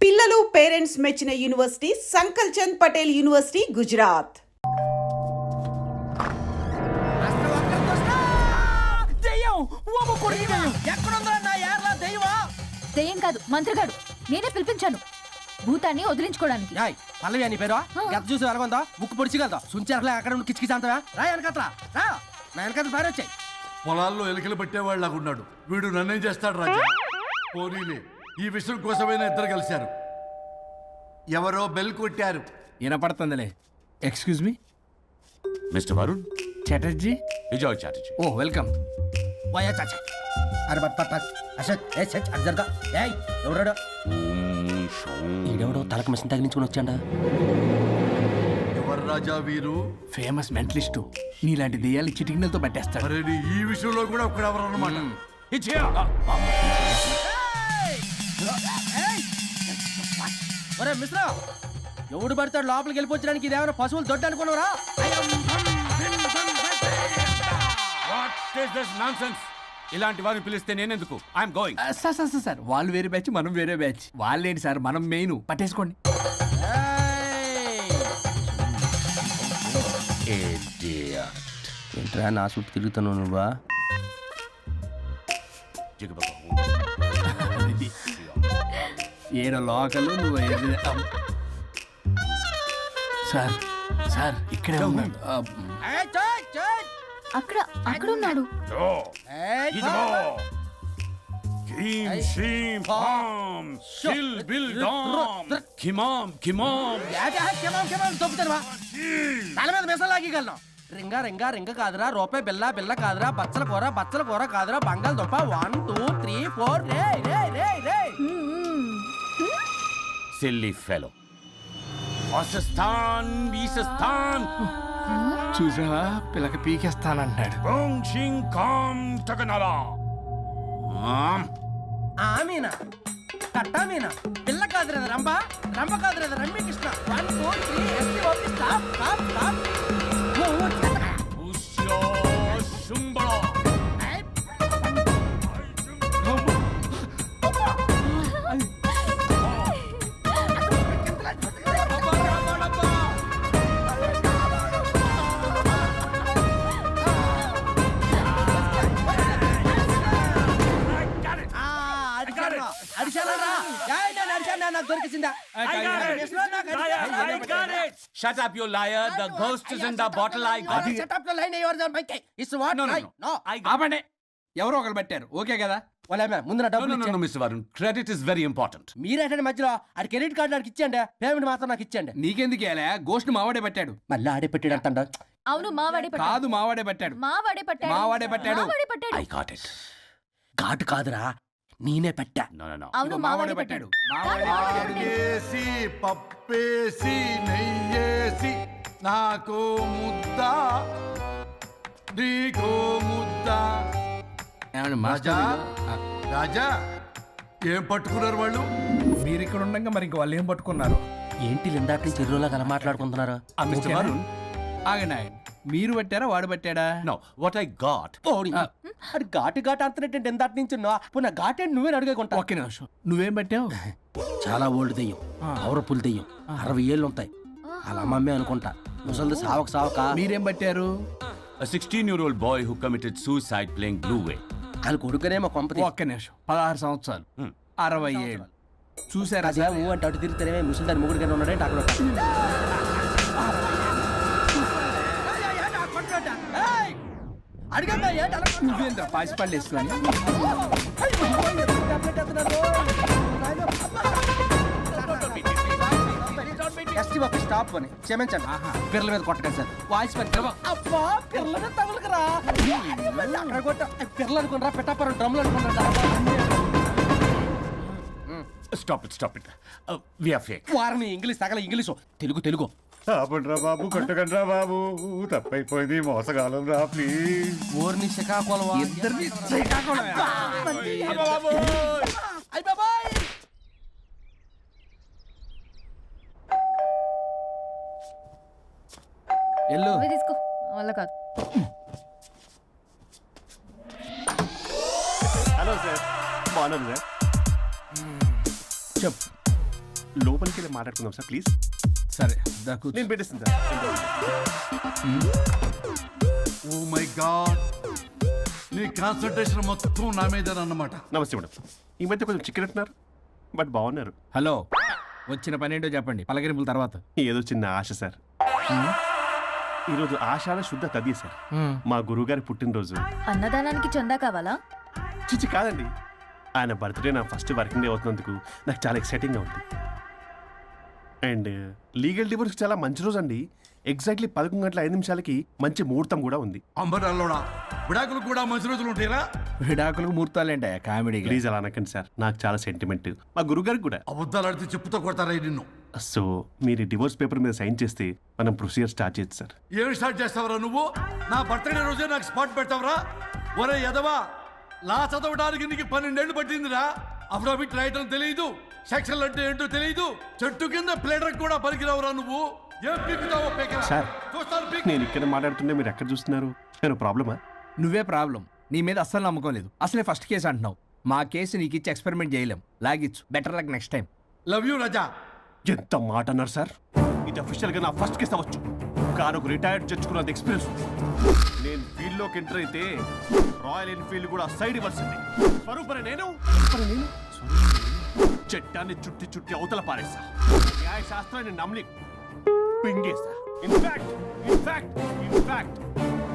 పిల్లలు పేరెంట్స్ మెచ్చిన university సంకల్ Chand Patel university Gujarat. దెయ్యం కాదు మంత్రిగాడు. నేనే పిలిపించాను భూతాన్ని వదిలించుకోవడానికి. పల్లవి అని పేరు గత చూసి వెలగొందా ముక్కు పొడిచిగలదా సుంచరలే అక్కడ కిచకిచ అంతవా రా వెనకట్రా రా నా వెనకట్ల బారి వచ్చాయి. పొలాల్లో ఎలికలు పట్టేవాళ్ళగా ఉన్నాడు వీడు. నన్నేం చేస్తాడు రాజా? పోనీలే, ఈ విషయం కోసమైనా ఇద్దరు కలిశారు. ఎవరో బెల్ కొట్టారు. వినపడుతుందిలే. Excuse me mister Varun Chatterjee. Vijay Chatterjee. Oh welcome. వాయా చాచా అరే బట్ పట్ అశోక్ ఏ సచ్ అర్జర్గా ఏయ్ ఎవరాడు? ఈడెవడో తలకు మిషన్ తగిలించుకుని వచ్చాడా? ఎవరు రాజా వీరు? Famous mentalist. నీలాంటి దెయ్యాలు చిటికినలతో పట్టేస్తాడు. అరే ఈ విషయంలో కూడా ఒకడెవరు అన్నమాట. ఒరే మిశ్రా ఎవడు పడతాడు లోపలికి వెళ్ళిపోవడానికి? ఇదేమైనా పశువులు దొడ్డు అనుకున్నారా? ఇలాంటి వారిని పిలిస్తే నేనెందుకు? I'm going. సార్ వాళ్ళు వేరే బ్యాచ్, మనం వేరే బ్యాచ్. వాళ్ళేంటి సార్, మనం మెయిన్. పట్టేసుకోండి. ఏంట్రా నా చుట్టూ తిరుగుతున్నావు నువ్వా? ఏడ లోకలు నువ్వు సార్ సార్ ఇక్కడే ఉన్నాడు. అక్కడ అక్కడ ఉన్నాడు. తల మీద మెసలాగలను. రింగా రింగా రింగ కాదురా, రూపాయి బిల్ల బిల్ల కాదురా, బచ్చల కూర కాదురా, బంగాళదుంప 1 2 3 4 రే రే రే రే. Silly fellow. వాసస్థాన్ వీసస్థాన్ చూసావా, పిల్లకి పీకేస్తానంటాడు. ఆమీనా కట్టామీనా పిల్ల కాదురా రంభ, రంభ కాదురా Ramya Krishna. 1 2 3 ST OP stop stop stop. Shut up, you liar. The ghost is in the bottle. I got it. Shut up the line. You are the mic. It's what? No. ఆపండి. ఎవరో ఒకరు పెట్టారు. Okay కదా? ముందు నా డబ్బులు No, Mr. Varun. Credit is very important. మీరేటండి మధ్యలో ఆడి credit card నాకు ఇచ్చేయండి, పేమెంట్ మాత్రం నాకు ఇచ్చేయండి. నీకెందుకు ఇలా? గోష్ట్ మావాడే పెట్టాడు. మళ్ళీ ఆడే పెట్టాడు అంట. అవును మావాడే పట్టాడు. కాదు మావాడే పెట్టాడు. మావాడే పట్టాడు. మావాడే పట్టాడు. మావాడే పట్టాడు. I got it. ఘాటు కాదురా, నేనే పెట్టా. No. అవును మావాడే పట్టాడు. అడిగేసి పప్పేసి నెయ్యేసి నాకు ముద్ద నీకో ముద్ద. ఏమండి రాజా మాస్టర్? రాజా ఏం పట్టుకున్నారు వాళ్ళు? మీరు ఇక్కడ ఉండగా మరి ఇంక వాళ్ళు ఏం పట్టుకున్నారు? ఏంటి లిందాటి నుంచి చెరువులో కల మాట్లాడుకుంటున్నారు? Mr. Varun. ఆగండి ఆగండి. మీరు పట్టారా వాడు పట్టాడా? No, what I got. అది ఘాటు ఘాటు అంతనేంటి ఎందాటి నుంచి పునః ఘాటేంటి నువ్వే అడిగేకుంటా. ఒక్క నిమిషం. నువ్వేం పట్టావు? చాలా ఓల్డ్ దెయ్యం, పవర్ఫుల్ దెయ్యం, 60 ఏళ్ళు ఉంటాయి. అలా అమ్మమ్మే అనుకుంటా. ముసలిది సావక మీరేం పట్టారు? A 16-year-old boy who committed suicide playing Blue Whale. వాళ్ళు కొడుకునేమో కొంపతి. ఒక్క నిమిషం. 16 సంవత్సరాలు, 60 ఏళ్ళు. చూసారా అదే ఊ అంటే అటు తిరుగుతానే ముసలి దాని ముగ్గురు ఉన్నాడంటే అక్కడ. నువ్వేంద్ర పాసిపళ్ళు వేసుకొని స్టాప్ అని క్షమించండి. పిల్లల మీద కొట్టగా సార్ వాయిస్ అబ్బా పిల్లల మీద తగులుకురా అక్కడ కొట్ట పిల్లలు అనుకున్నారా పెట్టాపరం డ్రమ్లు అనుకున్నారా? Stop it. We are fake. వారిని ఇంగ్లీష్ తగల ఇంగ్లీషు తెలుగు. ఆపండ్రా బాబు, కొట్టకండ్రా బాబు, తప్పైపోయింది, మోసగాలం రా ప్లీజ్. ఊరిని శ్రీకాకుళం ఇద్దరిని శ్రీకాకుళం. ఎల్లు తీసుకో వల్ల కాదు. హలో సార్, బాగున్నాను సార్. చెప్పు. లోపలికి వెళ్ళి మాట్లాడుకుందాం సార్ ప్లీజ్. సరే దా కూర్చో. నేను పెట్టేస్తాను సార్. ఓ మై గాడ్, నీ కాన్సన్ట్రేషన్ మొత్తం నా మీదనన్నమాట. నమస్తే మేడం. ఈ మధ్య కొంచెం చికెన్ అంటున్నారు బట్ బాగున్నారు. హలో, వచ్చిన పని ఏంటో చెప్పండి, పలకరింపుల తర్వాత. ఏదో చిన్న ఆశ సార్. ఈరోజు ఆషాఢ శుద్ధ తది సార్, మా గురువుగారి పుట్టినరోజు. అన్నదానానికి చందా కావాలా? చిచ్చి కాదండి, ఆయన బర్త్డే నా ఫస్ట్ వర్కింగ్ డే అవుతున్నందుకు నాకు చాలా ఎక్సైటింగ్గా ఉంది. అండ్ లీగల్ డివోర్స్ చాలా మంచి రోజు అండి. ఎగ్జాక్ట్లీ 11:05 మంచి ముహూర్తం కూడా ఉంది. అంబరాల్లోడా విడాకులు కూడా మంచి రోజులు ఉంటాయిరా? విడాకులకు ముహూర్తాలేంటా కామెడీ. ప్లీజ్ అలా అనకండి సార్, నాకు చాలా సెంటిమెంట్, మా గురువుగారికి కూడా. అబద్ధాలు ఆడితే చెప్పుతో కొడతారా నిన్ను? సో మీరు డివోర్స్ పేపర్ మీద సైన్ చేస్తే మనం ప్రొసీజర్ స్టార్ట్ చేయొచ్చు సార్. ఏం స్టార్ట్ చేస్తావరా నువ్వు? నా బర్త్డే రోజే నాకు స్పాట్ పెడతావరా? ఒరే ఎదవా, లా చదవడానికి నీకు 12 ఏళ్ళు పట్టిందిరా. అఫిడవిట్ రాయటం తెలియదు, సెక్షన్లు అంటే ఏంటో తెలియదు, చెట్టు కింద ప్లేడర్ కూడా పనికిరావురా నువ్వు. ఏం పీకుతావో పీకరా. సార్ చూస్తాను పీక్. నేను ఇక్కడ మాట్లాడుతుంటే మీరు ఎక్కడ చూస్తున్నారు? నేను ప్రాబ్లమా? నువ్వే ప్రాబ్లం. నీ మీద అస్సలు నమ్మకం లేదు. అసలే ఫస్ట్ కేసు అంటున్నావు. మా కేసు నీకు ఇచ్చి ఎక్స్పెరిమెంట్ చేయలేం. లాగిచ్చు, better luck next time. Love you Raza. ఎంత మాట అన్నారు సార్. ఇది అఫీషియల్ గా నా ఫస్ట్ కేసు అవ్వచ్చు, కానీ ఒక రిటైర్డ్ జడ్జ్కున్నంత ఎక్స్పీరియన్స్. నేను ఫీల్డ్ లోకి ఎంటర్ అయితే రాయల్ ఎన్ఫీల్డ్ కూడా సైడ్ ఇవ్వాల్సింది. స్వరూపరే నేను చట్టాన్ని చుట్టి చుట్టి అవతల పారేస్తా. న్యాయ శాస్త్రాన్ని నమ్మి పింగేస్తా. ఇన్ఫాక్ట్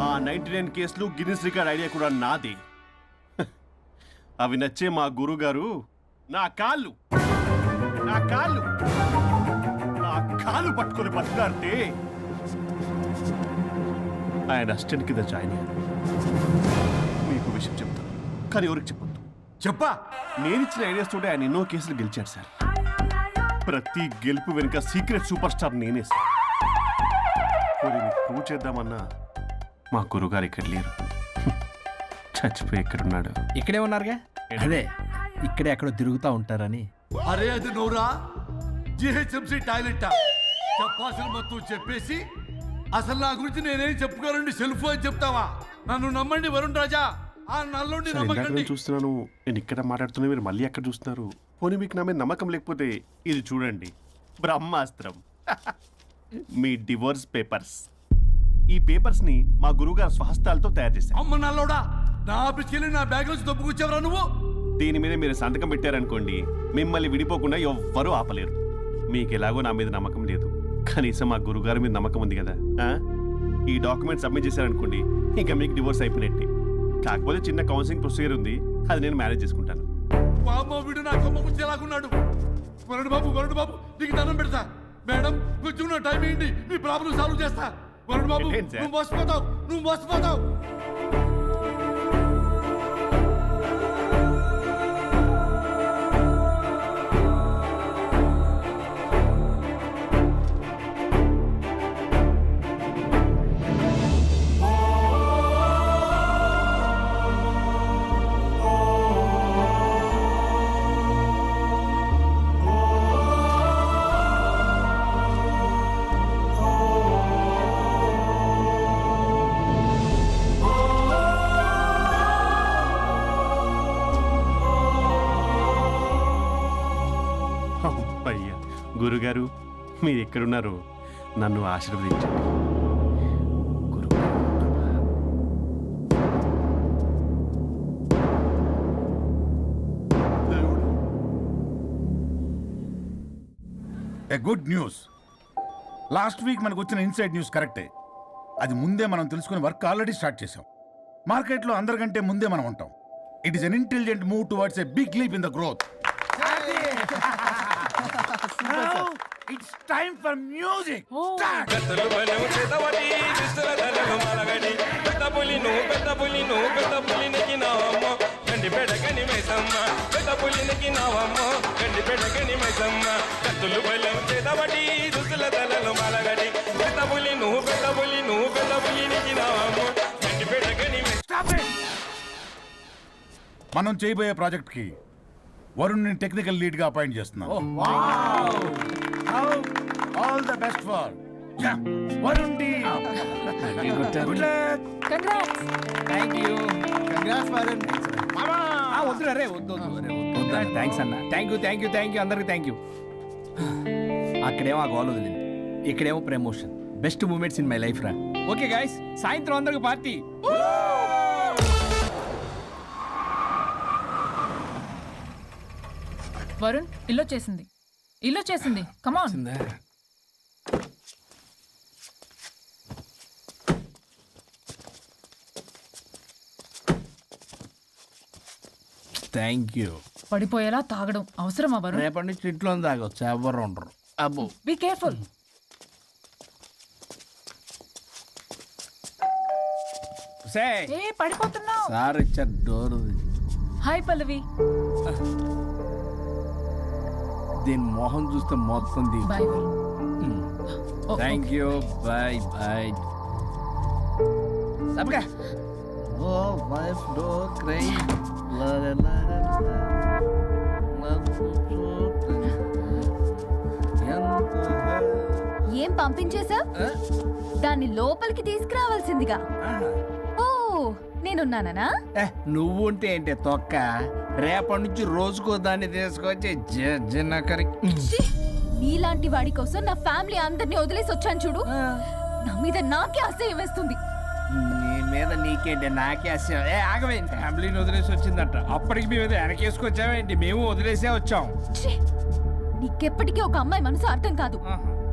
ఆ 99 కేసులు గిన్నిస్ రికార్డ్ ఐడియా కూడా నాది. అవి నచ్చే మా గురుగారు నా కాళ్ళు పట్టుకొని బతకాడితే ఆయన అసిస్టెంట్ కింద జాయిన్ అయ్యాను. మీకు విషయం చెప్తాను, కానీ ఎవరికి చెప్పొద్దు. చెప్పా. నేను ఇచ్చిన ఐడియాస్ తోటి ఆయన ఎన్నో కేసులు గెలిచాడు సార్. ప్రతి గెలుపు వెనుక సీక్రెట్ సూపర్ స్టార్ నేనే సార్. ప్రూవ్ చేద్దామన్నా మా గురుగారు ఇక్కడ లేరు. చచ్చిపోయి ఎక్కడున్నాడు? ఇక్కడే ఉన్నారుగా. అదే ఇక్కడే ఎక్కడో తిరుగుతూ ఉంటారని. అరే అది నోరా, జిహెచ్ఎంసీ టాయిలెట్. చెప్పాల్సిన మొత్తం చెప్పేసి అసలు నా గురించి నేనేం చెప్పుకోనండి సెల్ఫ్ అని చెప్తావా? నన్ను నమ్మండి వరుణ్ రాజా, ఆ నల్లుండి సార్, ఇందాక నమ్మకండి. నేను చూస్తున్నాను, నేను ఇక్కడ మాట్లాడుతున్నా, మీరు మళ్ళీ ఎక్కడ చూస్తున్నారు? పోనీ మీకు నా మీద నమ్మకం లేకపోతే ఇది చూడండి, బ్రహ్మాస్త్రం. మీ డివోర్స్ పేపర్స్. ఈ పేపర్స్ ని మా గురువుగారు స్వహస్తాలతో తయారు చేశారు. అమ్మ నల్లోడా, నా ఆఫీస్కి వెళ్ళి నా బ్యాగ్ నుంచి దొబ్బుకొచ్చావరా నువ్వు? దీని మీద మీరు సంతకం పెట్టారనుకోండి, మిమ్మల్ని విడిపోకుండా ఎవ్వరూ ఆపలేరు. మీకు ఎలాగో నా మీద నమ్మకం లేదు, కనీసం మా గురుగారి మీద నమ్మకం ఉంది కదా. ఈ డాక్యుమెంట్ సబ్మిట్ చేశారనుకోండి, ఇంకా మీకు డివోర్స్ అయిపోయినట్టే. కాకపోతే చిన్న కౌన్సిలింగ్ ప్రొసీజర్ ఉంది, అది నేను మేనేజ్ చేసుకుంటాను. వామ్మో, వీడు నా కొమ్మ గుచ్చేలాగున్నాడు. వరుణ్ బాబు నీకు దండం పెడతా. మేడం కొంచెం నా టైం ఏంటి, మీ ప్రాబ్లం సాల్వ్ చేస్తా. వరుణ్ బాబు ఏంటి సార్? నువ్వు మోసపోతావు. అయ్యా గురుగారు, మీరు ఎక్కడున్నారో నన్ను ఆశీర్వదించండి. A good news. Last week మనకు వచ్చిన ఇన్సైడ్ న్యూస్ కరెక్టే. అది ముందే మనం తెలుసుకుని వర్క్ ఆల్రెడీ స్టార్ట్ చేసాం. మార్కెట్లో అందరికంటే ముందే మనం ఉంటాం. It is an intelligent move towards a big leap in the growth. It's time for music. మనం చేయబోయే ప్రాజెక్ట్ కి వరుణ్ టెక్నికల్ లీడ్ గా అపాయింట్ చేస్తున్నాం. All the best for Varun team. Good luck. Congrats. Thank you. వద్దు రే, వద్దు. థ్యాంక్స్ అన్న. Thank you అందరికి థ్యాంక్ యూ. అక్కడేమో ఆ గోల్ వదిలింది, ఇక్కడేమో promotion. Best moments in my life రా. ఓకే గాయస్, సాయంత్రం అందరికి పార్టీ. వరుణ్ ఇల్లు చేసింది కమాన్. Thank you. పడిపోయేలా తాగడం అవసరమా వరుణ్? రేపటి నుంచి ఇంట్లో తాగొచ్చు, ఎవరు ఉండరు. అబ్బో, బీ కేర్ఫుల్. ఏ పడిపోతున్నావు. సార్ ఇచ్చారు డోర్. హాయ్ పల్లవి. దీని మొహం చూస్తే మొత్తం దిగు. Bye Varun. Thank you, bye bye. సబ్గా ఓ వైఫ్ డో క్రై ఏం పంపించేశా? దాన్ని లోపలికి తీసుకురావాల్సిందిగా. ఓ నేనున్నానా? నువ్వు ఉంటే ఏంటి తొక్క, రేపటి నుంచి రోజుకో దాన్ని తీసుకొచ్చి జిన్నకరి. నీలాంటి వాడి కోసం నా ఫ్యామిలీ అందరినీ వదిలేసి వచ్చాను చూడు. నా మీద నాకే అసహ్యం వేస్తుంది. నీ మీద నీకేంటి, నాకే అసలు. ఆగవేంటి, ఫ్యామిలీని వదిలేసి వచ్చిందంట, అప్పటికి మేము ఏదో వెనకేసుకొచ్చామేంటి, మేము వదిలేసే వచ్చాం. ఛీ! నీకెప్పటికీ ఒక అమ్మాయి మనసు అర్థం కాదు.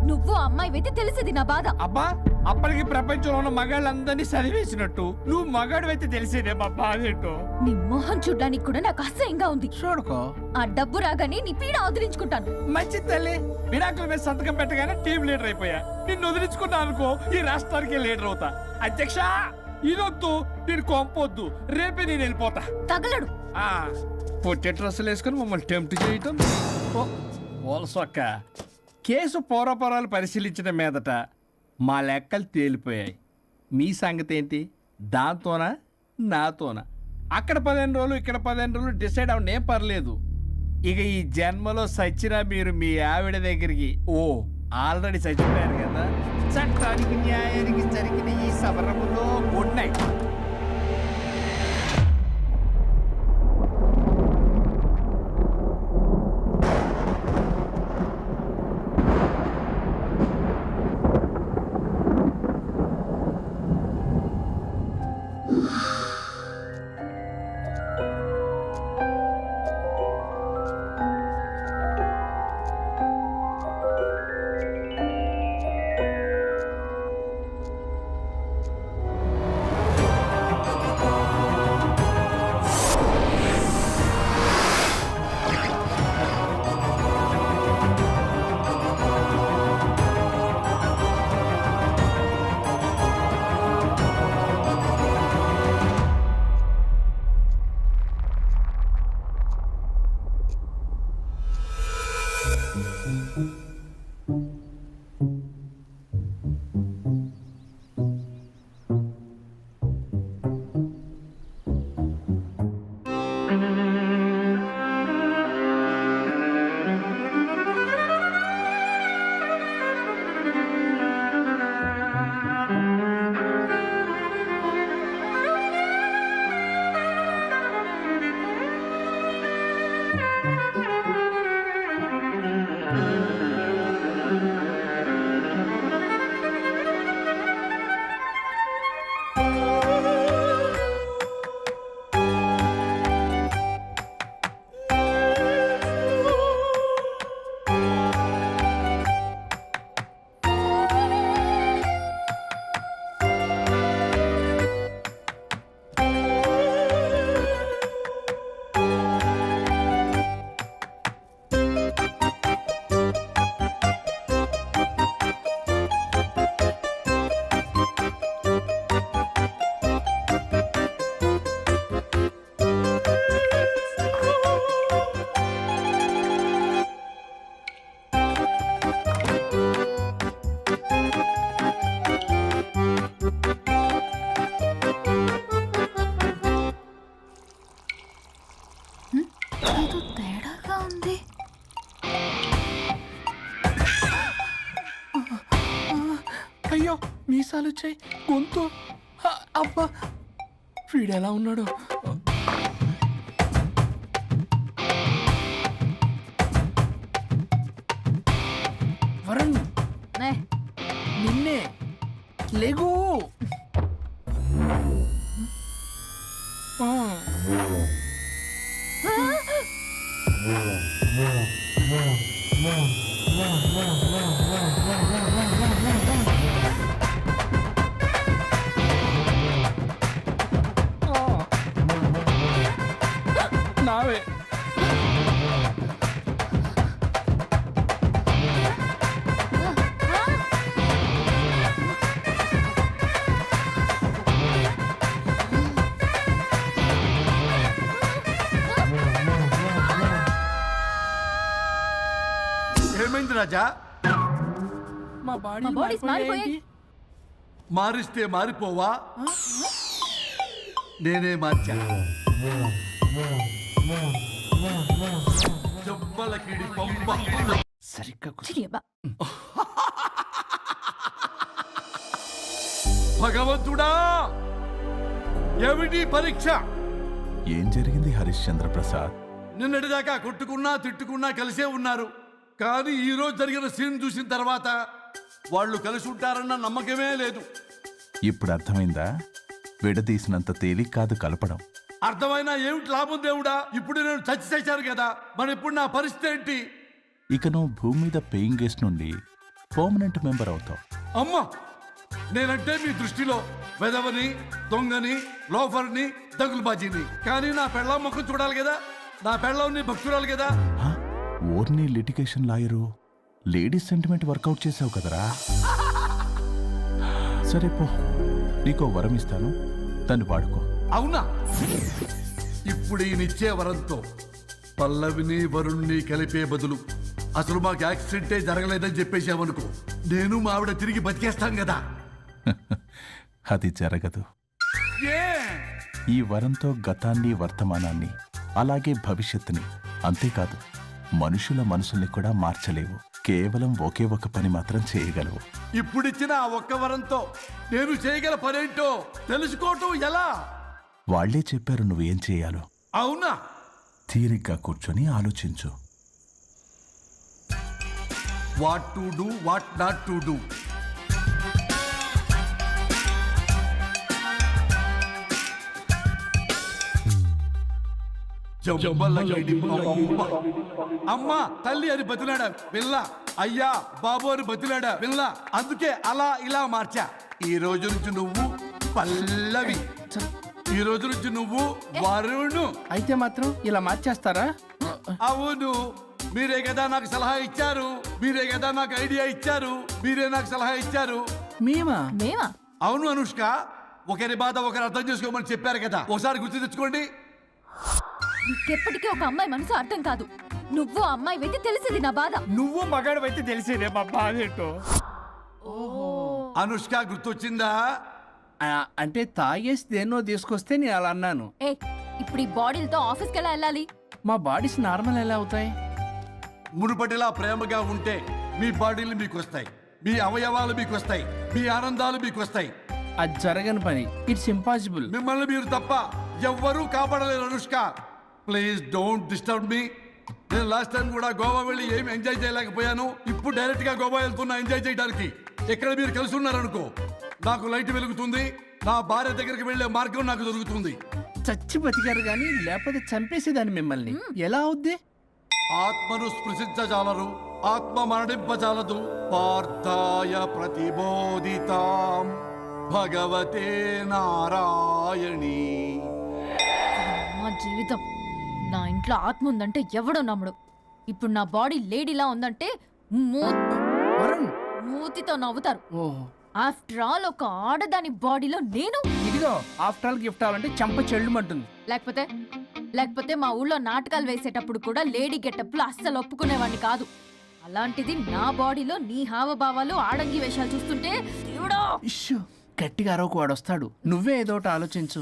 నువ్వు అమ్మాయి అయితే తెలిసేది నా బాధ. అబ్బా, అప్పటికి ప్రపంచంలో ఉన్న మగాళ్ళందరినీ చదివేసినట్టు నువ్వు మగాడు అయితే తెలిసేదే మా బాధ ఏంటో. నీ మొహం చూడ్డానికి కూడా నాకు అసహ్యంగా ఉంది. చూడుకో, ఆ డబ్బు రాగానే నీ పీడ వదిలించుకుంటాను. మంచి తల్లి. విడాకుల మీద సంతకం పెట్టగానే టీం లీడర్ అయిపోయా. నిన్ను వదిలించుకున్నా అనుకో, ఈ రాష్ట్రానికి లీడర్ అవుతా. అధ్యక్ష, ఇదొద్దు, నేను కొంపొద్దు, రేపే నేను వెళ్ళిపోతా. తగలడు. పొట్టి డ్రెస్సులు వేసుకుని మమ్మల్ని టెంప్ట్ చేయటం. ఓలసొక్క, కేసు పూర్వపరాలు పరిశీలించిన మీదట మా లెక్కలు తేలిపోయాయి. మీ సంగతి ఏంటి? దాంతోనా నాతోనా? అక్కడ 15 రోజులు, ఇక్కడ 15 రోజులు డిసైడ్ అవనేం పర్లేదు. ఇక ఈ జన్మలో సచ్చినా మీరు మీ ఆవిడ దగ్గరికి ఆల్రెడీ చచ్చిపోయారు కదా. చట్టానికి న్యాయానికి జరిగిన ఈ సవరములో గుడ్ నైట్. తేడాగా ఉంది. అయ్యో, మీసాలు వచ్చాయి, గొంతు. అబ్బా, వీడెలా ఉన్నాడు? నిన్నే లేగు నావే ఏమైంది రాజా? మా మా బాడీస్ మారిపోయాయి. మారిస్తే మారిపోవా? నేనే మార్చా. జబ్బలకిడి పంప. సరిగ్గా చిరి అబ్బా. భగవంతుడా, ఏమిటి పరీక్ష? ఏం జరిగింది హరిశ్చంద్ర ప్రసాద్? నిన్నటిదాకా కొట్టుకున్నా తిట్టుకున్నా కలిసే ఉన్నారు. కానీ ఈ రోజు జరిగిన సీన్ చూసిన తర్వాత వాళ్ళు కలిసి ఉంటారన్న నమ్మకమే లేదు. ఇప్పుడు అర్థమైందా? విడదీసినంత తేలిక కాదు కలపడం. అర్థమైనా ఏమిటి లాభం దేవుడా? ఇప్పుడు నేను చచ్చాను కదా, మరి ఇప్పుడు నా పరిస్థితి ఏంటి? ఇక నువ్వు భూమి మీద పేయింగ్ గెస్ట్ నుండి పర్మనెంట్ మెంబర్ అవుతావు. అమ్మా, నేనంటే మీ దృష్టిలో వెదవని, దొంగని, లోఫర్ని, దగులుబాజీని. కానీ నా పెళ్ళం ముఖం చూడాలి కదా, నా పెళ్ళం నీ భక్తురాలు కదా. హ? ఓర్ని litigation lawyer ladies sentiment work out చేసావు కదరా. సరే పో, నీకో వరం ఇస్తాను, దాన్ని వాడుకో. అవునా? ఇప్పుడు ఈయనిచ్చే వరంతో పల్లవిని వరుణ్ణి కలిపే బదులు అసలు మాకు యాక్సిడెంటే జరగలేదని చెప్పేసామనుకో, నేను మా ఆవిడ తిరిగి బతికేస్తాం కదా. అది జరగదు. ఏ? ఈ వరంతో గతాన్ని, వర్తమానాన్ని, అలాగే భవిష్యత్తుని, అంతేకాదు మనుషుల మనసుల్ని కూడా మార్చలేవు. కేవలం ఒకే ఒక పని మాత్రం చేయగలవు. ఇప్పుడిచ్చిన ఆ ఒక్క వరంతో నేను చేయగల పనేంటో తెలుసుకోవటం ఎలా? వాళ్లే చెప్పారు నువ్వేం చేయాలో. అవునా? తీరిగ్గా కూర్చొని ఆలోచించు. What to do, what not to do. అమ్మా తల్లి అని బతిలాడా విల్ల, అయ్యా బాబు అని బతిలాడా విల్ల. అందుకే అలా ఇలా మార్చా. ఈ రోజు నుంచి నువ్వు పల్లవి, ఈ రోజు నుంచి నువ్వు వరుణు. అయితే మాత్రం ఇలా మార్చేస్తారా? అవును, మీరే కదా నాకు సలహా ఇచ్చారు, మీరే కదా నాకు ఐడియా ఇచ్చారు, మీరే నాకు సలహా ఇచ్చారు. మేమా? మేమా? అవును అనుష్క, ఒకరి బాధ ఒకరు అర్థం చేసుకోమని చెప్పారు కదా, ఒకసారి గుర్తు తెచ్చుకోండి. నీకెప్పటికీ ఒక అమ్మాయి మనసు అర్థం కాదు. నువ్వు అమ్మాయి అయితే తెలిసింది నా బాధ. నువ్వు మగాడు అయితే తెలిసేదే మా బాధ ఏంటో. అనుష్క గుర్తొచ్చిందా? అంటే తాగేసి దేన్నో తీసుకొస్తే నేను అలా అన్నాను. ఏ, ఇప్పుడు ఈ బాడీలతో ఆఫీస్కి ఎలా వెళ్ళాలి? మా బాడీస్ నార్మల్ ఎలా అవుతాయి? మునుపటిలా ప్రేమగా ఉంటే మీ బాడీలు మీకు వస్తాయి, మీ అవయవాలు మీకు వస్తాయి, మీ ఆనందాలు మీకు వస్తాయి. అది జరగని పని. It's impossible. మిమ్మల్ని మీరు తప్ప ఎవ్వరూ కాపాడలేరు Anushka. Please don't disturb me. నేను లాస్ట్ టైం కూడా గోవా వెళ్ళి ఏమి ఎంజాయ్ చేయలేకపోయాను. ఇప్పుడు డైరెక్ట్ గా గోవా వెళ్తున్నా ఎంజాయ్ చేయడానికి. ఎక్కడ మీరు కలిసి ఉన్నారనుకో, నాకు లైట్ వెలుగుతుంది, నా భార్య దగ్గరికి వెళ్లే మార్గం నాకు దొరుకుతుంది. చచ్చి బతికారు కానీ లేకపోతే చంపేసేదాన్ని మిమ్మల్ని. ఎలా అవుద్ది? ఆత్మను స్పృశించజాలరు, ఆత్మ మరణింపజాలదు. పార్థాయ ప్రతిబోధితాం భగవతే నారాయణి. మా జీవితం, నా ఇంట్లో ఆత్మ ఉందంటే ఎవడో నమ్ముడు. ఇప్పుడు నా బాడీ లేడీలా ఉందంటే వరుణ్, మూతితో నవ్వుతారు. ఓహో, ఆఫ్టర్ ఆల్ ఒక ఆడదాని బాడీలో నేను. ఇదిగో ఆఫ్టర్ ఆల్ గిఫ్ట్ అవ్వాలంటే చంప చెల్లుమంటుంది. లేకపోతే మా ఊళ్ళో నాటకాలు వేసేటప్పుడు కూడా లేడీ గెటప్లు అస్సలు ఒప్పుకునేవాడిని కాదు. అలాంటిది నా బాడీలో నీ హావభావాలు, ఆడంగి వేషాలు చూస్తుంటే దేవుడో. ఇష్యూ, గట్టిగా అరవకు, వాడు వస్తాడు. నువ్వే ఏదో ఒకటి ఆలోచించు.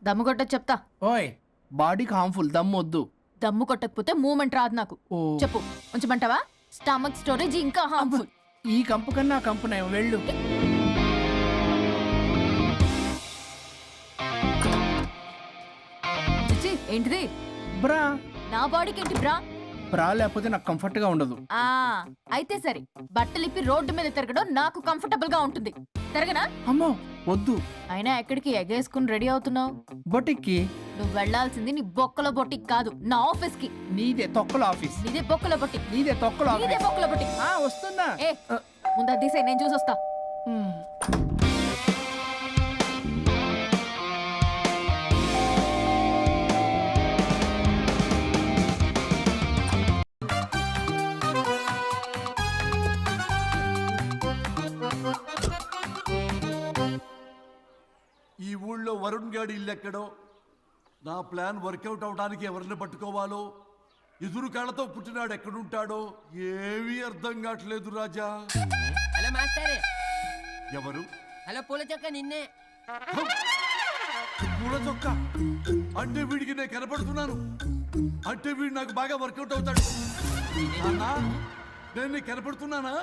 దమ్ము కొట్ట చెప్తా. ఓయ్, బాడీకి హార్మ్ఫుల్, దమ్మొద్దు. దమ్ము కొట్టకపోతే మూమెంట్ రాదు నాకు. ఓ. చెప్పు, ఉంచమంటావా? స్టమక్ స్టోరేజ్ ఇంకా హార్మ్ఫుల్. ఈ కంపు కన్నా ఆ కంపు నయం, వెళ్ళు. చిచ్చి, ఏంటిది? బ్రా. నా బాడీకి ఏంటి బ్రా? బ్రా లేకపోతే నాకు కంఫర్ట్ గా ఉండదు. ఆ అయితే సరే, బట్టలిప్పి రోడ్డు మీద తిరగడం నాకు కంఫర్టబుల్ గా ఉంటుంది. తిరగనా? అమ్మో వద్దు. అయినా ఎక్కడికి ఎగేసుకుని రెడీ అవుతున్నావు? బొటిక్కి. నువ్వు వెళ్లాల్సింది నీ బొక్కల బొట్టికి కాదు, నా ఆఫీస్ కి. నీదే తొక్కల ఆఫీస్. నీదే బొక్కల బొట్టి. నీదే తొక్కల నీదే ఆఫీస్. బొక్కల బొట్టి. వస్తున్నా. ఏ ముందు అది తీసేయ్, నేను చూసొస్తా. ఈ ఊళ్ళో వరుణ్ గాడి ఇల్లు ఎక్కడో, నా ప్లాన్ వర్కౌట్ అవడానికి ఎవరిని పట్టుకోవాలో, ఎదురు కాళ్ళతో పుట్టినాడు ఎక్కడుంటాడో ఏమీ అర్థం కావట్లేదు రాజా. Hello master. ఎవరు? హలో పూల చెక్క నిన్నే. పూల చొక్క అంటే వీడికి నేను కనపడుతున్నాను, అంటే వీడు నాకు బాగా వర్కౌట్ అవుతాడు. అన్నా, నేను నీకు కనపడుతున్నానా?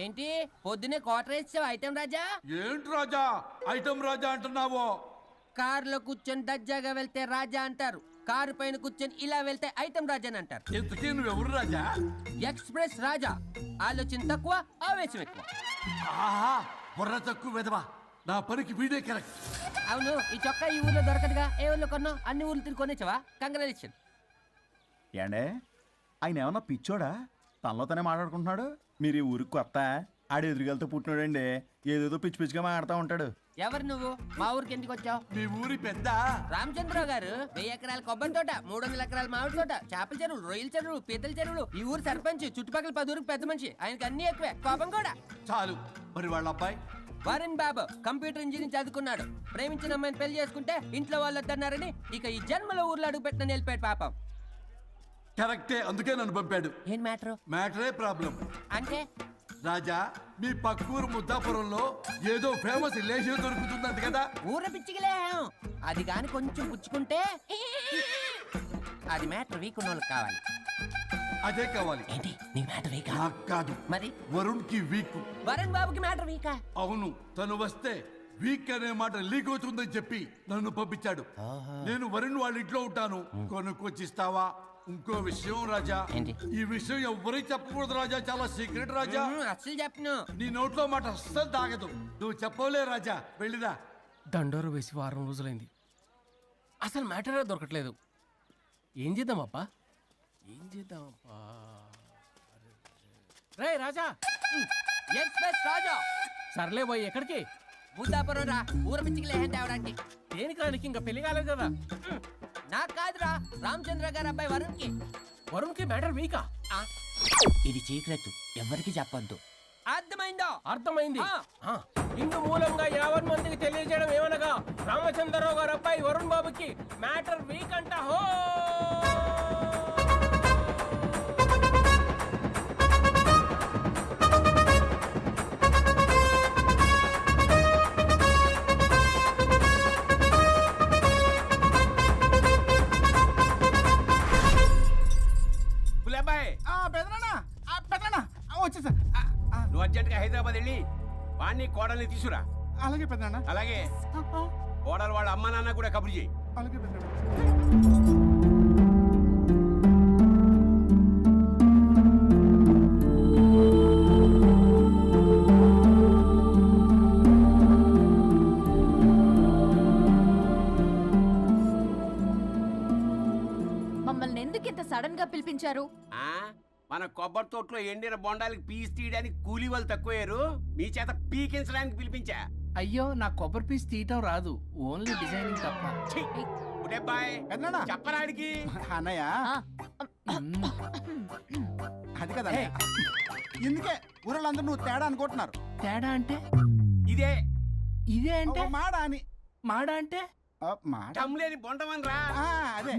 ఏంటి పొద్దునే క్వార్టర్ ఇచ్చావు ఐటెం రాజా? ఏంటి రాజా ఐటమ్ రాజా అంటున్నావో? కారులో కూర్చొని దజ్జాగా వెళ్తే రాజా అంటారు, కారు పైన కూర్చొని ఇలా వెళ్తే ఐటెం రాజా అని అంటారు. ఇంతకీ నువ్వెవరు రాజా? ఎక్స్ప్రెస్ రాజా. ఆలోచన తక్కువ, ఆవేశం ఎక్కువ. ఆహా, బుర్ర తక్కువ వెదవా, నా పనికి వీడే కరెక్ట్. అవును, ఈ చొక్కా ఈ ఊర్లో దొరకదుగా, ఏ ఊర్లో కొన్నావు? అన్ని ఊర్లు తిరిగి కొనేచ్చావా? కంగ్రాచులేషన్. ఏండే ఆయన ఏమన్నా పిచ్చోడా? తనలో తనే మాట్లాడుకుంటున్నాడు. మీరు ఈ ఊరికి కొత్త, ఆడు ఎదురుగలతో పుట్టినాడండి, ఏదేదో పిచ్చి పిచ్చిగా మాట్లాడుతూ ఉంటాడు. ఎవరు నువ్వు? మా ఊరికి ఎందుకు వచ్చావు? మీ ఊరి పెద్ద రామచంద్రరావు గారు 1000 ఎకరాల కొబ్బరి తోట, 300 ఎకరాల మామిడి తోట, చేపల చెరువులు, రొయ్యల చెరువులు, పీతల చెరువులు, ఈ ఊరు సర్పంచ్, చుట్టుపక్కల 10 ఊరికి పెద్ద మనిషి. ఆయనకి అన్ని ఎక్కువే, కోపం కూడా. చాలు. మరి వాళ్ళ అబ్బాయి? వరుణ్ బాబు కంప్యూటర్ ఇంజనీరింగ్ చదువుకున్నాడు. ప్రేమించిన అమ్మాయిని పెళ్లి చేసుకుంటే ఇంట్లో వాళ్ళు వద్దన్నారని ఇక ఈ జన్మలో ఊర్లో అడుగు పెట్టిన నిలిపాడు పాపం. కరెక్టే, అందుకే నన్ను పంపాడు. ఏం మ్యాటర్? మ్యాటరే ప్రాబ్లం. అంటే రాజా, మీ పక్కూరు ముద్దాపురంలో ఏదో ఫేమస్ లేచి దొరుకుతుందంట కదా? ఊర పిచ్చికిలే, అది గాని కొంచెం పుచ్చుకుంటే అది మ్యాటర్ వీక్ ఉన్న వాళ్ళకి కావాలి. అదే కావాలి. ఏంటి నీ మ్యాటర్ వీకా? నాకు కాదు, మరి వరుణ్ కి వీక్. వరుణ్ బాబుకి మ్యాటర్ వీకా? అవును, తను వస్తే వీక్ అనే మాట లీక్ అవుతుందని చెప్పి నన్ను పంపించాడు. నేను వరుణ్ వాళ్ళ ఇంట్లో ఉంటాను, కొనుక్కొచ్చిస్తావా? ఇంకో విషయం రాజా, ఏంటి? ఈ విషయం ఎవరికి చెప్పకూడదు రాజా, చాలా సీక్రెట్ రాజా. అస్సలు చెప్పను. నీ నోట్లో మాట అస్సలు తాగదు. నువ్వు చెప్పవలే రాజా, వెళ్ళిరా. దండోరు వేసి వారం రోజులైంది, అసలు మ్యాటరే దొరకట్లేదు. ఏం చేద్దామప్పా? రే రాజా. ఎక్స్ప్రెస్ రాజా. సర్లే పోయి ఎక్కడికి? ముద్దాపురం రా, ఊర పిచ్చికిలే హ్యాండ్ అవడానికి. దేనికి రానికి? ఇంకా పెళ్లి కాలేదు కదా. నాకు కాదురా, రామచంద్ర గారు అబ్బాయి వరుణ్ కి. వరుణ్కి మ్యాటర్ వీకా? ఇది సీక్రెట్, ఎవరికి చెప్పొద్దు. అర్థమైందో? అర్థమైంది. ఆ. ఇందు మూలంగా 50 మందికి తెలియజేయడం ఏమనగా, రామచంద్రరావు గారు అబ్బాయి వరుణ్ బాబుకి మ్యాటర్ వీక్ అంట. హో వచ్చేసా. నువ్వు అర్జెంట్గా హైదరాబాద్ వెళ్ళి వాణ్ణి కోడల్ని తీసుకురా. అలాగే పెద్దనా. అలాగే కోడలు వాళ్ళ అమ్మ నాన్న కూడా కబురు చేయి. అలాగే పెద్దనా. మమ్మల్ని ఎందుకు ఇంత సడన్ గా పిలిపించారు? మన కొబ్బరి తోటలో ఎండిన బొండాలకి పీస్ తీయడానికి కూలీ వాళ్ళు తక్కువయ్యారు, మీ చేత పీకించడానికి పిలిపించా. అయ్యో, నా కొబ్బరి పీస్ తీయటం రాదు, ఓన్లీ డిజైనింగ్ తప్ప. చెప్పరాడికి. అన్నయ్య ఆ, అది కదా ఇందుకే ఊరలందరూ నువ్వు తేడా అనుకుంటున్నారు. తేడా అంటే? ఇదే ఇదే అంటే? మాడా అని. మాడ అంటే? మాట టమ్లేని బొండమని రా. అదే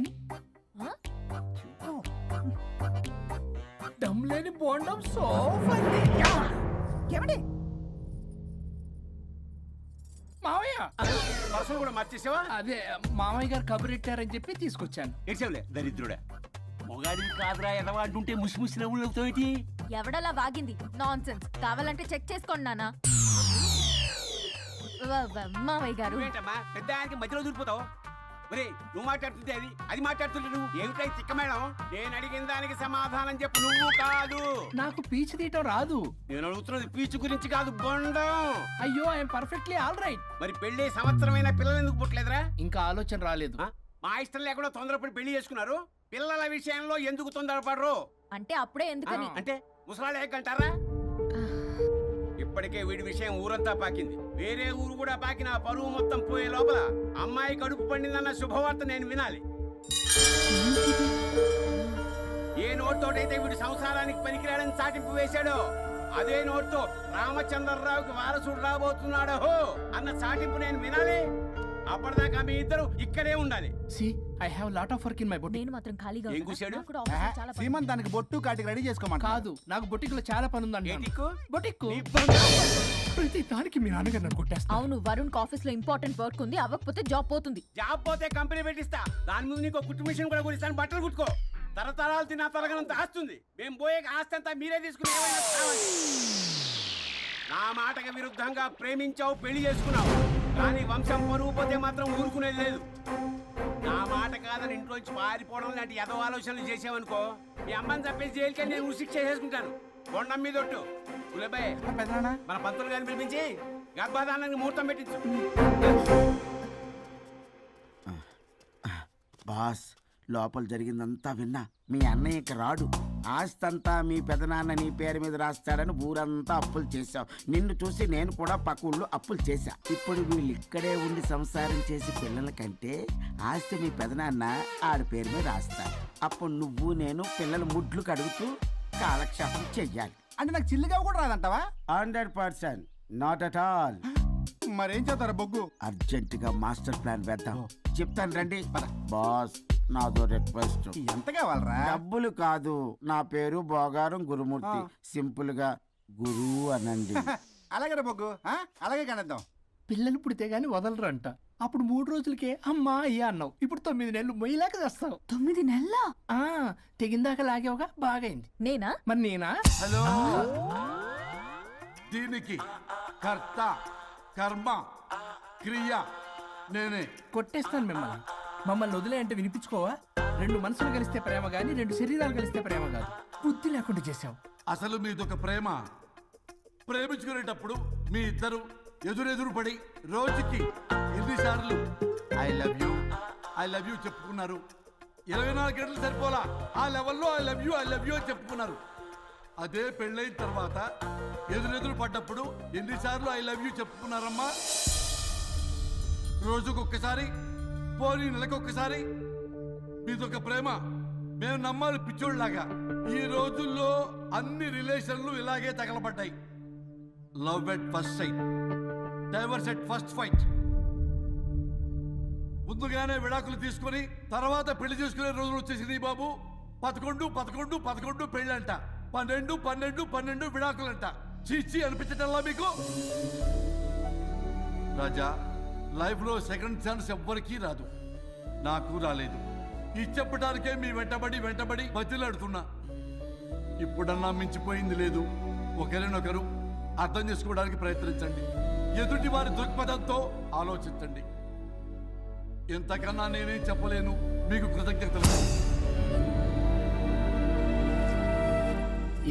దమ్ లేని బోండం సోఫ్. ఏమండి? మావయ్య పర్సలు కూడా మార్చేసావా? అదే మామయ్య గారు కబురెట్టారని చెప్పి తీసుకొచ్చాను. ఏడ్చావులే దరిద్రుడా. మొగాడిని కాదురా ఎదవా అంటుంటే ముసిముసి నవ్వులు అవుతావేటి? ఎవడలా వాగింది? Nonsense. కావాలంటే చెక్ చేసుకోండి నాన్న. మావయ్య గారు, నువ్వేంటమ్మా పెద్ద ఆయనకి మధ్యలో దూరిపోతావు? ఒరే నువ్వు మాట్లాడుతుంటే అది మాట్లాడుతుంటే నువ్వు ఏమిటై తిక్క మేడం నేను అడిగిన దానికి సమాధానం చెప్పు నువ్వు కాదు నాకు పీచు తీయటం రాదు. నేను అడుగుతున్నది పీచు గురించి కాదు బొండం అయ్యో ఐఎమ్ పర్ఫెక్ట్లీ ఆల్ రైట్. మరి పెళ్లి సంవత్సరమైన పిల్లలు ఎందుకు పుట్టలేదురా ఇంకా ఆలోచన రాలేదు. ఆ? మా ఇష్టం లేకుండా తొందరపడి పెళ్లి చేసుకున్నారు పిల్లల విషయంలో ఎందుకు తొందరపడరు అంటే అప్పుడే ఎందుకని? అంటే ముసలాళ్ళు ఏకంటారా ఇప్పటికే వీడి విషయం ఊరంతా పాకింది వేరే ఊరు కూడా పాకిన పరువు మొత్తం పోయే లోపల అమ్మాయి కడుపు పండిందన్న శుభవార్త నేను వినాలి ఏ నోట్తోటైతే వీడు సంసారానికి పనికిరాడని చాటింపు వేశాడో అదే నోట్తో రామచంద్రరావుకి వారసుడు రాబోతున్నాడో అన్న చాటింపు నేను వినాలి అప్పటిదాకా మీ ఇద్దరు ఇక్కడే ఉండాలి see I have lot of work in my boutique. నేను మాత్రం ఖాళీగా ఏం ఉన్నా. కూశాడు? నాకు కూడా ఆఫీస్లో చాలా పని. సీమన్ దానికి బొట్టు కాటికి రెడీ చేసుకోమంట. కాదు నాకు బొటిక్ లో చాలా పని ఉందండి. ఏటిక్కు? బొటిక్ నీ బంధు. ప్రతి దానికి మీ నాన్నగారు నన్ను కొట్టేస్తా. అవును వరుణ్ ఆఫీస్ లో ఇంపార్టెంట్ వర్క్ ఉంది అవ్వకపోతే జాబ్ పోతుంది. జాబ్ పోతే కంపెనీ పెట్టిస్తా దాని ముందు నీకు కుట్టు మిషన్ కూడా కుడిస్తాను బట్టలు కుట్టుకో తరతరాలు తిన్న తరగనంత ఆస్తుంది మేము పోయే ఆస్తి అంతా మీరే తీసుకుని ఏమైనా కావాలి. నా మాటకి విరుద్ధంగా ప్రేమించావు పెళ్లి చేసుకున్నావు కానీ వంశం పరువు పోతే మాత్రం ఊరుకునేది లేదు నా మాట కాదని ఇంట్లోంచి పారిపోవడం లాంటి ఎదవ ఆలోచనలు చేసావనుకో మీ అమ్మని చంపేసి జైలుకి నేను ఉసిక్ చేసుకుంటాను కొండం మీద ఒట్టు కులబాయ్ మన పంతులు గారిని పిలిపించి గర్భాధానానికి ముహూర్తం పెట్టించు బాస్ లోపల జరిగిందంతా విన్నా మీ అన్నయ్య ఇక రాడు ఆస్తంతా మీ పెదనాన్న నీ పేరు మీద రాస్తాడని ఊరంతా అప్పులు చేశావు నిన్ను చూసి నేను కూడా పక్క ఊళ్ళో అప్పులు చేశా ఇప్పుడు వీళ్ళు ఇక్కడే ఉండి సంసారం చేసి పిల్లల కంటే ఆస్తి మీ పెదనాన్న ఆడి పేరు మీద రాస్తాడు అప్పుడు నువ్వు నేను పిల్లల ముడ్లు కడుగుతూ కాలక్షేపం చెయ్యాలి. అంటే నాకు చిల్లిగా కూడా రాదంటావా? 100% నాట్ అట్ ఆల్. మరేం చేస్తారా బొగ్గు? అర్జెంటుగా మాస్టర్ ప్లాన్ వేద్దాం చెప్తాను రండి. బాస్ నాదో రిక్వెస్ట్. ఎంత కావాలరా? డబ్బులు కాదు నా పేరు బోగారం గురుమూర్తి సింపుల్ గా గురు అనండి. అలాగే బొగ్గు అలాగే కనేద్దాం. పిల్లలు పుడితే గానీ వదలరు అంట. అప్పుడు 3 రోజులకే అమ్మా అయ్యా అన్నావు. ఇప్పుడు 9 నెలలు మొయ్యలాగా చేస్తావు. 9 నెలల తెగిందాక లాగేవగా బాగైంది. నేనా? మరి నేనా? హలో దీనికి కర్త కర్మ క్రియ నేనే. కొట్టేస్తాను మిమ్మల్ని. మమ్మల్ని వదిలే అంటే వినిపించుకోవా? 2 మనసులు కలిస్తే ప్రేమ గాని 2 శరీరాలు కలిస్తే ప్రేమ కాదు. బుద్ధి లేకుండా చేసావు. అసలు మీదొక ప్రేమ. ప్రేమించుకునేటప్పుడు మీ ఇద్దరు ఎదురెదురు పడి రోజుకి ఎన్నిసార్లు ఐ లవ్ యూ చెప్పుకున్నారు? 24 గంటలు సరిపోలా ఆ లెవెల్లో ఐ లవ్ యూ అని చెప్పుకున్నారు. అదే పెళ్ళైన తర్వాత ఎదురెదురు పడ్డప్పుడు ఎన్నిసార్లు ఐ లవ్ యూ చెప్పుకున్నారమ్మా? రోజుకొక్కసారి పోనీ నెలకొక్కసారి. మీదొక ప్రేమ. మేము నమ్మాలి పిచ్చోళ్ళలాగా. ఈ రోజుల్లో అన్ని రిలేషన్లు ఇలాగే తగలబడ్డాయి. Love at first sight, divorce at first fight. ముందుగానే విడాకులు తీసుకొని తర్వాత పెళ్లి చేసుకునే రోజులు వచ్చేసింది బాబు. 11 పెళ్ళంట, 12 విడాకులంట. చీచి అనిపించటల్లా మీకు? రాజా, లైఫ్ లో సెకండ్ ఛాన్స్ ఎవ్వరికీ రాదు. నాకు రాలేదు. ఈ చెప్పడానికే మీ వెంటబడి బతిలాడుతున్నా. ఇప్పుడన్నా మించిపోయింది లేదు. ఒకరినొకరు అర్థం చేసుకోవడానికి ప్రయత్నించండి. ఎదుటి వారి దృక్పథంతో ఆలోచించండి. ఎంతకన్నా నేనేం చెప్పలేను. మీకు కృతజ్ఞతలు.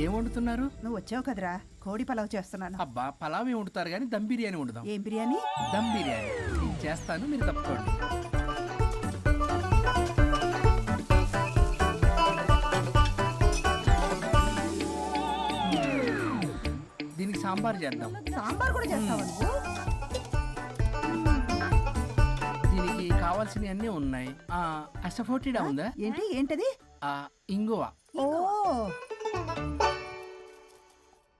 ఏం వండుతున్నారు? నువ్వు వచ్చావు కదరా కోడి పలావ్ చేస్తున్నాను. అబ్బా పలావ్ ఏం వండుతారు కానీ దమ్ బిర్యానీ వండుదాం. ఏం బిర్యానీ? దమ్ బిర్యానీ నేను చేస్తాను, మీరు తప్పుకోండి. దీనికి సాంబార్ చేద్దాం. సాంబార్ కూడా చేస్తావా నువ్వు? దీనికి కావాల్సినవి అన్నీ ఉన్నాయి. అసఫోటిడా ఉందా? ఏంటది? ఇంగువ. ఓ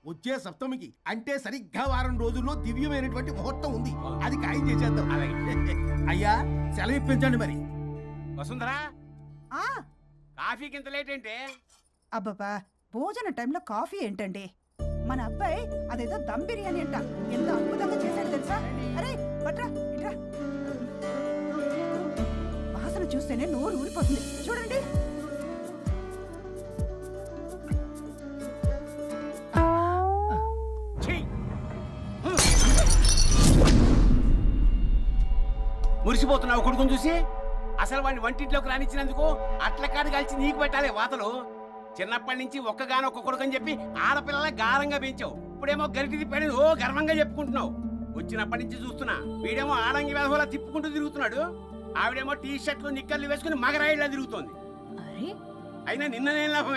వచ్చే సప్తమికి అంటే సరిగ్గా వారం రోజుల్లో దివ్యమైనటువంటి ముహూర్తం ఉంది. అది ఖాయం చేసేద్దాం. అయ్యా సెలవు ఇప్పించండి మరి. వసుంధరా కాఫీకి ఇంత లేట్ ఏంటి? అబ్బబ్బా భోజన టైంలో కాఫీ ఏంటండి? మన అబ్బాయి అదేదో దమ్ బిర్యానీ అంట ఎంత అద్భుతంగా చేశాడు తెలుసా? అరే పట్రా ఇట్రా. వాసన చూస్తేనే నోరు ఊరిపోతుంది. చూడండి. మురిసిపోతున్నావు కొడుకుని చూసి? అసలు వాడిని వంటింట్లోకి రానిచ్చినందుకు అట్ల కాడు కలిసి నీకు పెట్టాలి వాతలు. చిన్నప్పటి నుంచి ఒక్కగానొక్క కొడుకు అని చెప్పి ఆడపిల్లల గారంగా పెంచావు. ఇప్పుడేమో గరికి తిప్పాడు ఓ గర్వంగా చెప్పుకుంటున్నావు. వచ్చినప్పటి నుంచి చూస్తున్నా వీడేమో ఆడంగి వేధంలా తిప్పుకుంటూ తిరుగుతున్నాడు. ఆవిడేమో టీ షర్ట్లు నిక్కర్లు వేసుకుని మగరాయిలా తిరుగుతోంది. అరే అయినా నిన్న నేను లాభం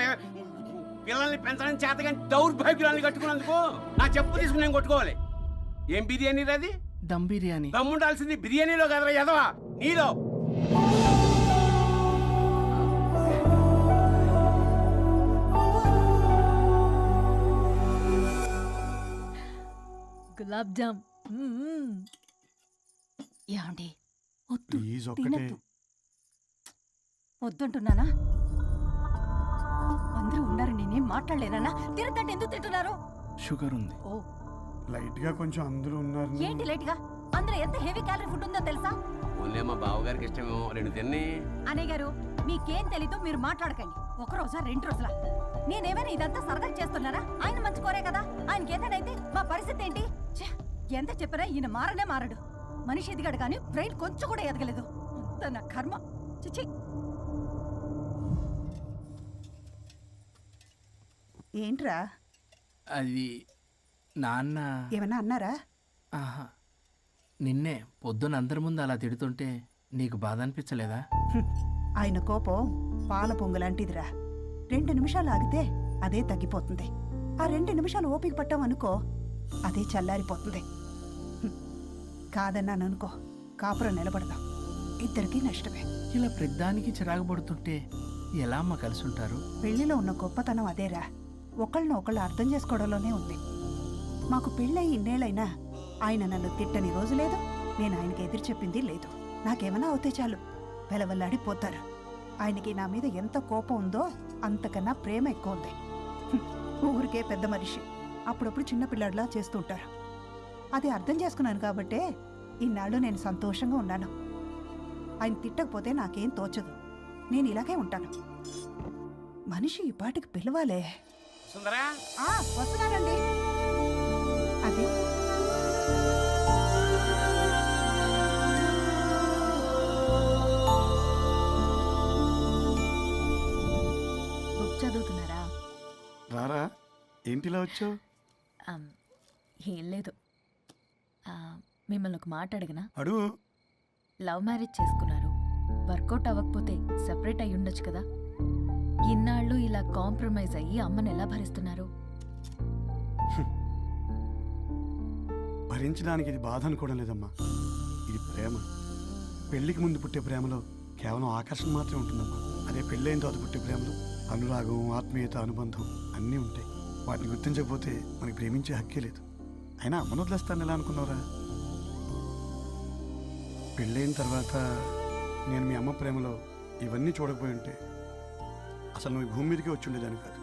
పిల్లల్ని పెంచడం చేతగాని దౌర్భాగ్యురాల్ని కట్టుకున్నందుకు నా చెప్పు తీసుకుని నేను కొట్టుకోవాలి. ఏం బిర్యానీ అది? దమ్ బిర్యానీ. దమ్ముండాల్సింది బిర్యానీలో కదరా ఎదవా నీలో. గులాబ్ జామ్. ఏమండి వద్దు, ప్లీజ్ తినద్దు. వద్దంటున్నానా? అందరూ ఉన్నారు, నేనేం మాట్లాడలేనా? తినద్దంటే ఎందుకు తింటున్నారు? షుగర్ ఉంది. ఓ లైట్ గా కొంచెం అందరూ ఉన్నారు. ఏంటి లేట్ గా? అందులో ఎంత హెవీ క్యాలరీ ఫుడ్ ఉందో తెలుసా? ఓన్లే మా బావగారికి ఇష్టమేమో 2 తిన్ని. అన్నయ్య గారు మీకేం తెలీదు, మీరు మాట్లాడకండి. ఒక రోజా 2 రోజులా? నేనేమైనా ఇదంతా సరదా చేస్తున్నారా? ఆయన మంచి కోరే కదా. ఆయనకి ఏదైతే మా పరిస్థితి ఏంటి? ఛే, ఎంత చెప్పినా ఈయన మారనే మారడు. మనిషి ఎదిగాడు కానీ బ్రెయిన్ కొంచెం కూడా ఎదగలేదు. అంత నా కర్మ. చిచి. ఏంట్రా? అది నాన్న. ఏమన్నా అన్నారా? ఆహా, నిన్నే పొద్దున అందరి ముందు అలా తిడుతుంటే నీకు బాధ అనిపించలేదా? ఆయన కోపం పాల పొంగులాంటిదిరా. 2 నిమిషాలు ఆగితే అదే తగ్గిపోతుంది. ఆ 2 నిమిషాలు ఓపిక పట్టాం అనుకో, అదే చల్లారిపోతుంది. కాదన్నాననుకో, కాపురం నిలబడదాం. ఇద్దరికీ నష్టమే. ఇలా ప్రతిదానికి చిరాకు పడుతుంటే ఎలా అమ్మ కలిసి ఉంటారు? పెళ్లిలో ఉన్న గొప్పతనం అదేరా. ఒకళ్ళని ఒకళ్ళు అర్థం చేసుకోవడంలోనే ఉంది. మాకు పెళ్ళయి ఇన్నేళ్ళైనా ఆయన నన్ను తిట్టని రోజు లేదు, నేను ఆయనకి ఎదురు చెప్పింది లేదు. నాకేమన్నా అవుతే చాలు వెలవల్లాడిపోతారు. ఆయనకి నా మీద ఎంత కోపం ఉందో అంతకన్నా ప్రేమ ఎక్కువ ఉంది. ఊరికే పెద్ద మనిషి, అప్పుడప్పుడు చిన్నపిల్లాడిలా చేస్తుంటారు. అది అర్థం చేసుకున్నాను కాబట్టే ఇన్నాళ్ళు నేను సంతోషంగా ఉన్నాను. ఆయన తిట్టకపోతే నాకేం తోచదు. నేను ఇలాగే ఉంటాను. మనిషి ఈ పాటికి పిలవాలే. సుందరా వస్తున్నానండి. అది బుక్ చదువుతున్నారా? రారా, ఏంటిలా వచ్చావు? ఏం లేదు. మిమ్మల్ని ఒక మాట అడిగినా? అడుగు. లవ్ మ్యారేజ్ చేసుకున్నారు, వర్కౌట్ అవ్వకపోతే సెపరేట్ అయి ఉండొచ్చు కదా. ఇన్నాళ్ళు ఇలా కాంప్రమైజ్ అయ్యి అమ్మని ఎలా భరిస్తున్నారు? భరించడానికి ఇది బాధ అనుకోవడం లేదమ్మా, ఇది ప్రేమ. పెళ్లికి ముందు పుట్టే ప్రేమలో కేవలం ఆకర్షణ మాత్రమే ఉంటుందమ్మా. అదే పెళ్ళైన తర్వాత పుట్టే ప్రేమలో అనురాగం, ఆత్మీయత, అనుబంధం అన్నీ ఉంటాయి. వాటిని గుర్తించకపోతే మనకి ప్రేమించే హక్కే లేదు. అయినా అమ్మను వదిలేస్తాను ఎలా అనుకున్నావురా? పెళ్ళైన తర్వాత నేను మీ అమ్మ ప్రేమలో ఇవన్నీ చూడకపోయి ఉంటే అసలు నువ్వు ఈ భూమి మీదకే వచ్చి ఉండేదాన్ని కాదు.